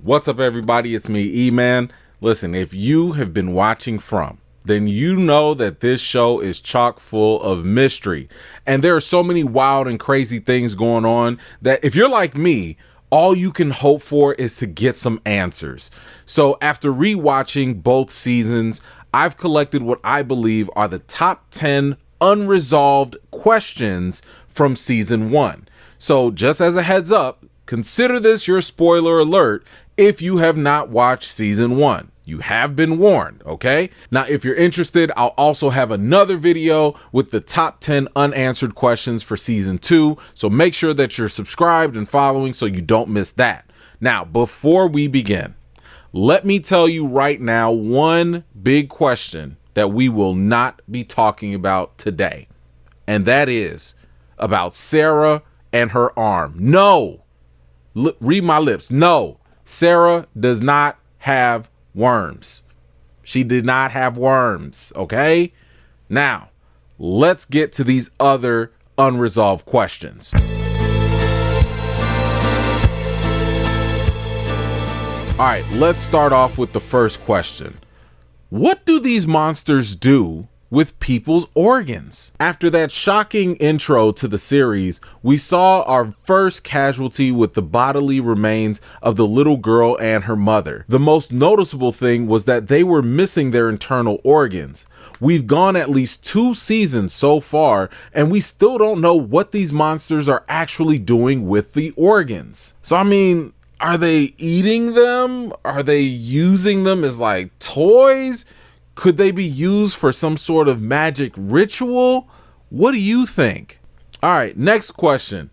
What's up, everybody? It's me, E-Man. Listen, if you have been watching From, then you know that this show is chock full of mystery. And there are so many wild and crazy things going on that if you're like me, all you can hope for is to get some answers. So after rewatching both seasons, I've collected what I believe are the top 10 unresolved questions from season 1. So just as a heads up, consider this your spoiler alert if you have not watched season 1. You have been warned, okay? Now, if you're interested, I'll also have another video with the top 10 unanswered questions for season 2. So make sure that you're subscribed and following so you don't miss that. Now, before we begin, let me tell you right now one big question that we will not be talking about today. And that is about Sarah and her arm. No, read my lips. No, Sarah does not have worms. She did not have worms, okay? Now, let's get to these other unresolved questions. All right, let's start off with the first question. What do these monsters do with people's organs? After that shocking intro to the series, we saw our first casualty with the bodily remains of the little girl and her mother. The most noticeable thing was that they were missing their internal organs. We've gone at least 2 seasons so far, and we still don't know what these monsters are actually doing with the organs. So, I mean, are they eating them? Are they using them as like toys? Could they be used for some sort of magic ritual? What do you think? All right, next question.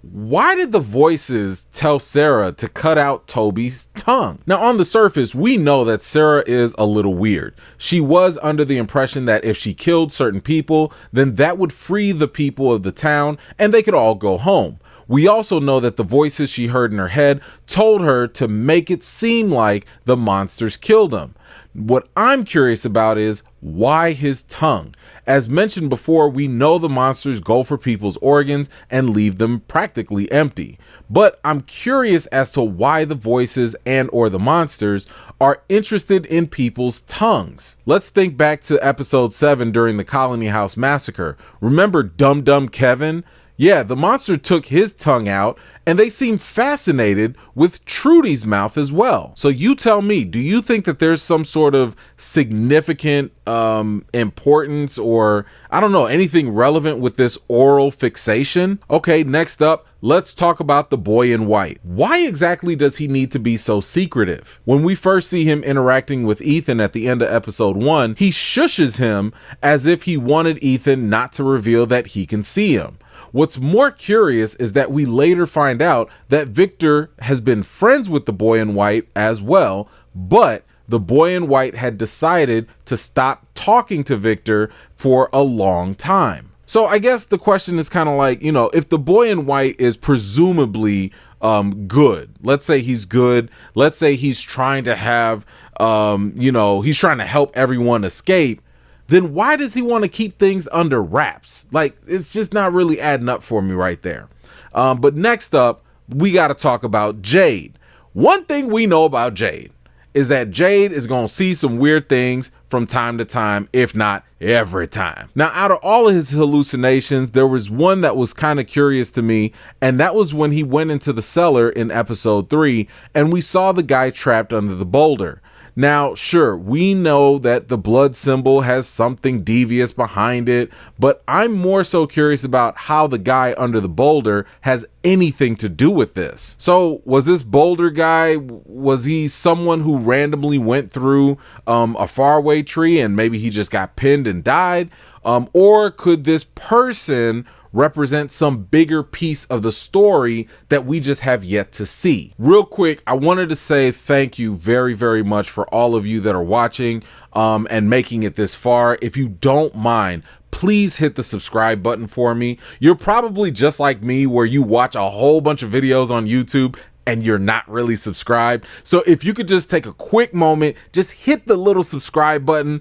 Why did the voices tell Sarah to cut out Toby's tongue? Now, on the surface, we know that Sarah is a little weird. She was under the impression that if she killed certain people, then that would free the people of the town and they could all go home. We also know that the voices she heard in her head told her to make it seem like the monsters killed him. What I'm curious about is why his tongue? As mentioned before, we know the monsters go for people's organs and leave them practically empty. But I'm curious as to why the voices and or the monsters are interested in people's tongues. Let's think back to episode 7 during the Colony House Massacre. Remember Dum Dum Kevin? Yeah, the monster took his tongue out and they seem fascinated with Trudy's mouth as well. So you tell me, do you think that there's some sort of significant importance or, I don't know, anything relevant with this oral fixation? Okay, next up, let's talk about the boy in white. Why exactly does he need to be so secretive? When we first see him interacting with Ethan at the end of episode 1, he shushes him as if he wanted Ethan not to reveal that he can see him. What's more curious is that we later find out that Victor has been friends with the boy in white as well, but the boy in white had decided to stop talking to Victor for a long time. So I guess the question is kind of like, you know, if the boy in white is presumably good, let's say he's good, let's say he's trying to have, he's trying to help everyone escape, then why does he want to keep things under wraps? Like, it's just not really adding up for me right there. But next up, we got to talk about Jade. One thing we know about Jade is that Jade is going to see some weird things from time to time, if not every time. Now, out of all of his hallucinations, there was one that was kind of curious to me, and that was when he went into the cellar in episode 3, and we saw the guy trapped under the boulder. Now, sure, we know that the blood symbol has something devious behind it, but I'm more so curious about how the guy under the boulder has anything to do with this. So, was this boulder guy, was he someone who randomly went through a faraway tree and maybe he just got pinned and died? Or could this person represent some bigger piece of the story that we just have yet to see? Real quick, I wanted to say thank you very, very much for all of you that are watching and making it this far. If you don't mind, please hit the subscribe button for me. You're probably just like me where you watch a whole bunch of videos on YouTube and you're not really subscribed. So if you could just take a quick moment, just hit the little subscribe button.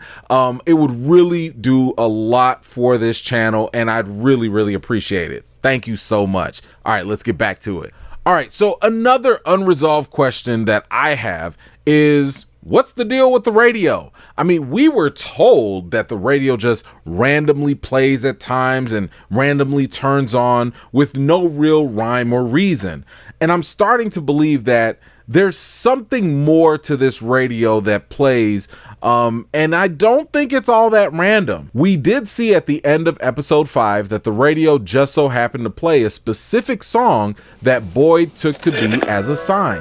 It would really do a lot for this channel and I'd really, really appreciate it. Thank you so much. All right, let's get back to it. All right, so another unresolved question that I have is, what's the deal with the radio? I mean, we were told that the radio just randomly plays at times and randomly turns on with no real rhyme or reason. And I'm starting to believe that there's something more to this radio that plays, and I don't think it's all that random. We did see at the end of episode 5 that the radio just so happened to play a specific song that Boyd took to be as a sign.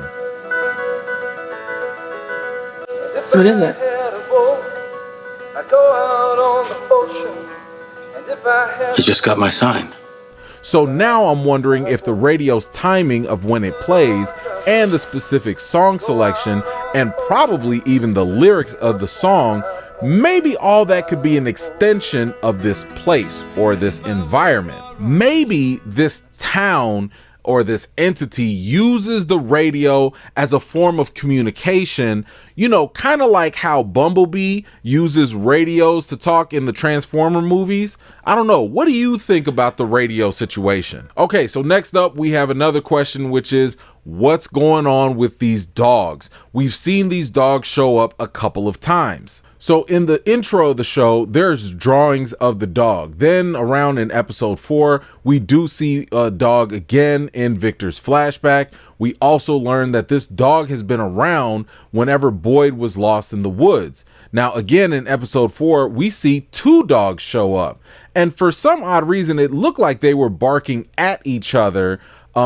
What is it? I just got my sign. So now I'm wondering if the radio's timing of when it plays and the specific song selection and probably even the lyrics of the song, maybe all that could be an extension of this place or this environment. Maybe this town or this entity uses the radio as a form of communication, kind of like how Bumblebee uses radios to talk in the Transformer movies. I don't know. What do you think about the radio situation? Okay, so next up we have another question, which is, what's going on with these dogs? We've seen these dogs show up a couple of times. So in the intro of the show, there's drawings of the dog. Then around in episode 4, we do see a dog again in Victor's flashback. We also learn that this dog has been around whenever Boyd was lost in the woods. Now, again, in episode 4, we see 2 dogs show up. And for some odd reason, it looked like they were barking at each other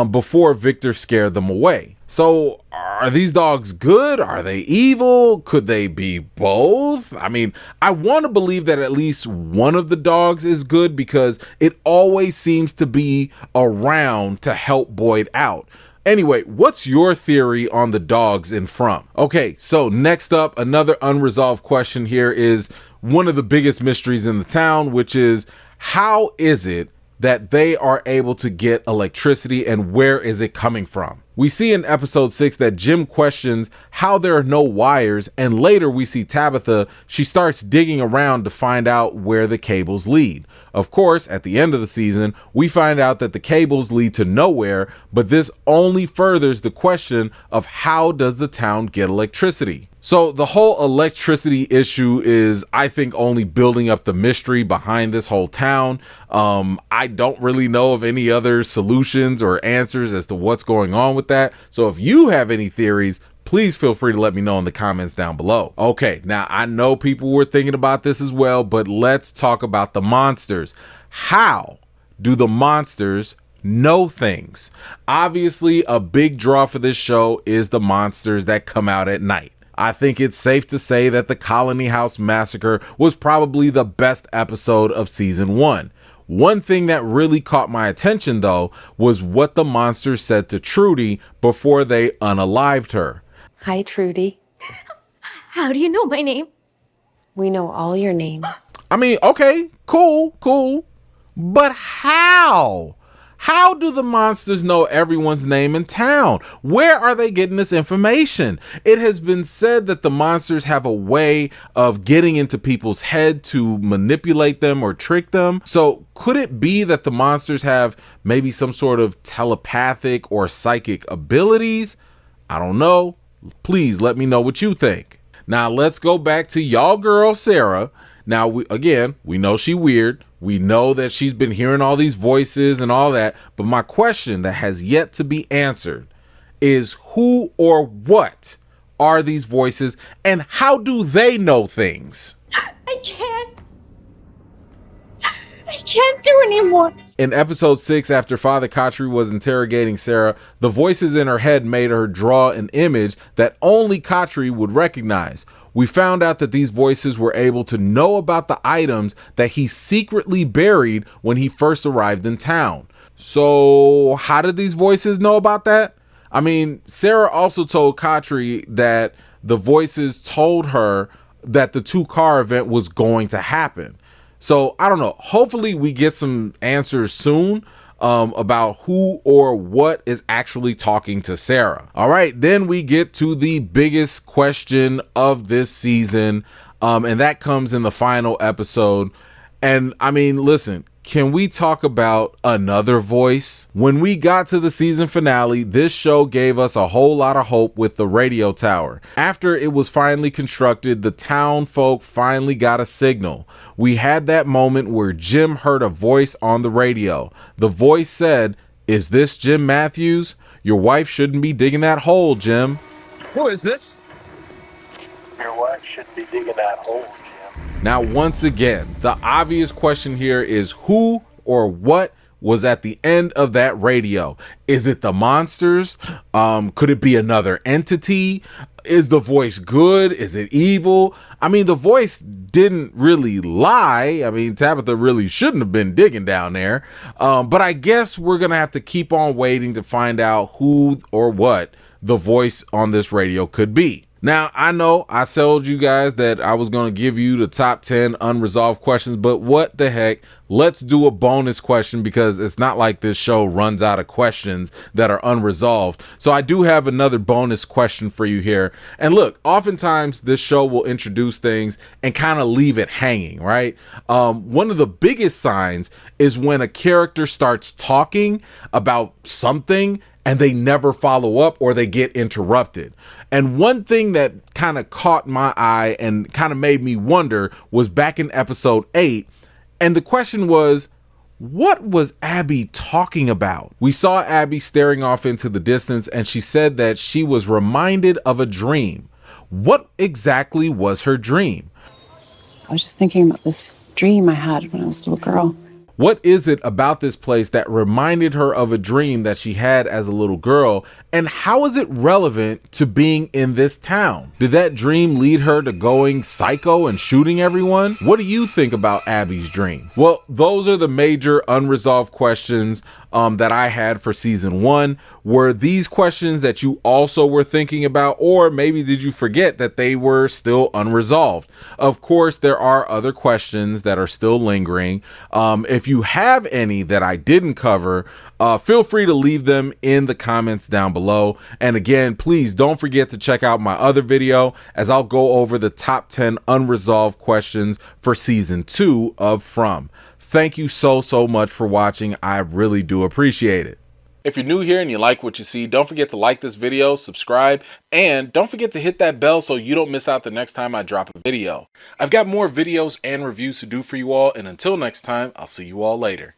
before Victor scared them away. So are these dogs good? Are they evil? Could they be both? I mean, I want to believe that at least one of the dogs is good because it always seems to be around to help Boyd out. Anyway, what's your theory on the dogs in From? Okay, so next up, another unresolved question here is one of the biggest mysteries in the town, which is, how is it that they are able to get electricity and where is it coming from? We see in episode 6 that Jim questions how there are no wires, and later we see Tabitha, she starts digging around to find out where the cables lead. Of course, at the end of the season, we find out that the cables lead to nowhere, but this only furthers the question of how does the town get electricity? So the whole electricity issue is, I think, only building up the mystery behind this whole town. I don't really know of any other solutions or answers as to what's going on with that. So if you have any theories, please feel free to let me know in the comments down below. Okay, now I know people were thinking about this as well, but let's talk about the monsters. How do the monsters know things? Obviously, a big draw for this show is the monsters that come out at night. I think it's safe to say that the Colony House Massacre was probably the best episode of season 1. One thing that really caught my attention, though, was what the monsters said to Trudy before they unalived her. Hi, Trudy. How do you know my name? We know all your names. I mean, okay, cool. But how? How do the monsters know everyone's name in town? Where are they getting this information? It has been said that the monsters have a way of getting into people's head to manipulate them or trick them. So could it be that the monsters have maybe some sort of telepathic or psychic abilities? I don't know. Please let me know what you think. Now let's go back to y'all girl Sarah. Now, we know she weird. We know that she's been hearing all these voices and all that. But my question that has yet to be answered is, who or what are these voices and how do they know things? I can't do anymore. In episode 6, after Father Khatri was interrogating Sarah, the voices in her head made her draw an image that only Khatri would recognize. We found out that these voices were able to know about the items that he secretly buried when he first arrived in town. So how did these voices know about that? I mean, Sarah also told Khatri that the voices told her that the 2-car event was going to happen. So I don't know. Hopefully we get some answers soon about who or what is actually talking to Sarah. All right, then we get to the biggest question of this season, and that comes in the final episode. And I mean, listen, can we talk about another voice? When we got to the season finale, this show gave us a whole lot of hope with the radio tower. After it was finally constructed, the town folk finally got a signal. We had that moment where Jim heard a voice on the radio. The voice said, "Is this Jim Matthews? Your wife shouldn't be digging that hole, Jim." Who is this? Your wife shouldn't be digging that hole, Jim. Now, once again, the obvious question here is who or what was at the end of that radio? Is it the monsters? Could it be another entity? Is the voice good? Is it evil? I mean, the voice didn't really lie. I mean, Tabitha really shouldn't have been digging down there. But I guess we're going to have to keep on waiting to find out who or what the voice on this radio could be. Now, I know I told you guys that I was going to give you the top 10 unresolved questions, but what the heck? Let's do a bonus question because it's not like this show runs out of questions that are unresolved. So I do have another bonus question for you here. And look, oftentimes this show will introduce things and kind of leave it hanging, right? One of the biggest signs is when a character starts talking about something and they never follow up or they get interrupted. And one thing that kind of caught my eye and kind of made me wonder was back in episode 8. And the question was, what was Abby talking about? We saw Abby staring off into the distance and she said that she was reminded of a dream. What exactly was her dream? I was just thinking about this dream I had when I was a little girl. What is it about this place that reminded her of a dream that she had as a little girl? And how is it relevant to being in this town? Did that dream lead her to going psycho and shooting everyone? What do you think about Abby's dream? Well, those are the major unresolved questions that I had for season 1. Were these questions that you also were thinking about, or maybe did you forget that they were still unresolved? Of course, there are other questions that are still lingering. If you have any that I didn't cover, feel free to leave them in the comments down below. And again, please don't forget to check out my other video as I'll go over the top 10 unresolved questions for season 2 of From. Thank you so much for watching. I really do appreciate it. If you're new here and you like what you see, don't forget to like this video, subscribe, and don't forget to hit that bell so you don't miss out the next time I drop a video. I've got more videos and reviews to do for you all, and until next time, I'll see you all later.